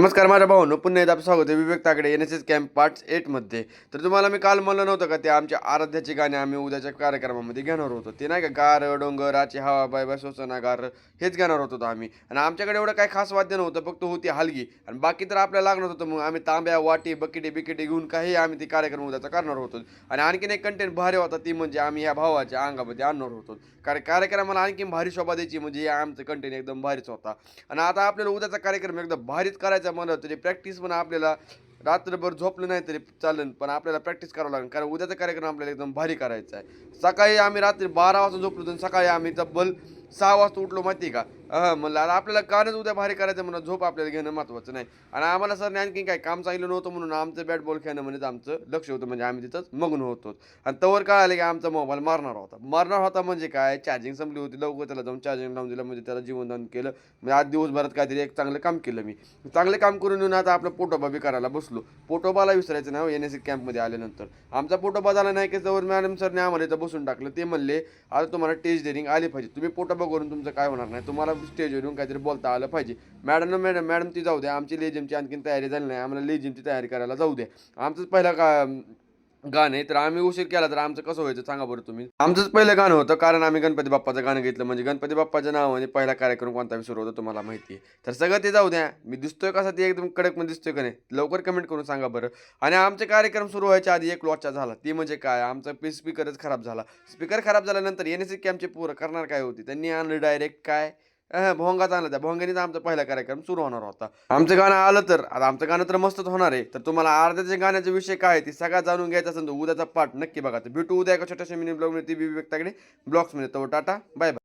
नमस्कार माझ्या भावांनो, पुन्हा एकदा आपलं स्वागत आहे विवेक तागडे NSS कॅम्प पार्ट 8 मध्ये. तर तुम्हाला मी काल म्हणलं नव्हतं का ते आमच्या आराध्याची गाणी आम्ही उद्याच्या कार्यक्रमामध्ये घेणार होतो. ते नाही का गार डोंगराची हवा बाय बाय सोसना गार, हेच घेणार होतो आम्ही. आणि आमच्याकडे एवढं काही खास वाद्य नव्हतं, फक्त होती हलगी आणि बाकी तर आपल्याला लागणार होतं. मग आम्ही तांब्या वाटी बकेटी बिकेटी घेऊन काही आम्ही ती कार्यक्रम उद्याचा करणार होतो. आणि आणखीन एक कंटेंट भारी होता, ती म्हणजे आम्ही या भावाच्या अंगामध्ये आणणार होतो. कारण कार्यक्रमाला आणखीन भारी शोभा द्यायची म्हणजे या आमचं कंटेंट एकदम भारीच होता. आणि आता आपल्याला उद्याचा कार्यक्रम एकदम भारीच करायचा म्हणलं तरी प्रॅक्टिस पण आपल्याला रात्रभर झोपलं नाही तरी चालेल, पण आपल्याला प्रॅक्टिस करावं लागेल कारण उद्याचा कार्यक्रम आपल्याला एकदम भारी करायचा आहे. सकाळी आम्ही रात्री 12 वाजता झोपलो, तर सकाळी आम्ही तब्बल 6 वाजता उठलो माहिती आहे का. म्हणलं आता आपल्याला कानच उद्या भारी करायचं म्हणून झोप आपल्याला घेणं महत्त्वाचं नाही. आणि आम्हाला सरने आणखी काय काम सांगितलं नव्हतं म्हणून आमचं बॅट बॉल खेळणं म्हणजे आमचं लक्ष होतं, म्हणजे आम्ही तिथंच मग्न होतो. आणि तवर काय आलं की आमचा मोबाईल मारणार होता म्हणजे काय, चार्जिंग संपली होती. लवकर त्याला जाऊन चार्जिंग लावून दिलं, म्हणजे त्याला जीवनदान केलं. म्हणजे आज दिवसभरात काहीतरी एक चांगलं काम केलं मी. चांगले काम करून येऊन आता आपलं पोटोबा बी करायला बसलो. पोटोबाला विसरायचं नाही NSC कॅम्पमध्ये आल्यानंतर. आमचा पोटोबा झाला नाही की जवळ मॅडम सरने आम्हाला इथं बसून टाकलं. ते म्हणले आता तुम्हाला स्टेज डेअरिंग आली पाहिजे, तुम्ही पोटोबा करून तुमचं काय होणार नाही, तुम्हाला स्टेजवरून काहीतरी बोलता आलं पाहिजे. मॅडम ती जाऊ द्या, आमची लेजिमची आणखीन तयारी झाली नाही, आम्हाला लेजिमची तयारी करायला जाऊ द्या. आमचंच पहिलं का गाणं आहे, तर आम्ही उशीर केला तर आमचं कसं व्हायचं सांगा बरं तुम्ही. आमचंच पहिलं गाणं होतं कारण आम्ही गणपती बाप्पाचं गाणं घेतलं, म्हणजे गणपती बाप्पाच्या नावाने पहिला कार्यक्रम कोणता सुरू होता तुम्हाला माहिती आहे. तर सगळं ते जाऊ द्या, मी दिसतोय कसा ते एकदम कडकमध्ये दिसतोय का नाही लवकर कमेंट करून सांगा बरं. आणि आमचे कार्यक्रम सुरू व्हायच्या आधी एक लोचा झाला, ती म्हणजे काय, आमचा स्पीकरच खराब झाला. स्पीकर खराब झाल्यानंतर NSC कॅम्पचे पोरं करणार काय होती, त्यांनी आणलं डायरेक्ट काय, भोंगाच आणला. त्या भोंग्यानेच आमचा पहिला कार्यक्रम सुरू होणार होता. आमचं गाणं आलं तर आता आमचं गाणं तर मस्तच होणार आहे. तर तुम्हाला अर्ध्याच्या गाण्याचा विषय काय आहे ती सगळ्यात जाणून घ्यायचा असेल तर उद्याचा पाठ नक्की बघा. तर भेटू उद्या एका छोट्याशा मिनी ब्लॉगमध्ये, ती विवेक तागडे ब्लॉग्समध्ये. तो टाटा बाय बाय.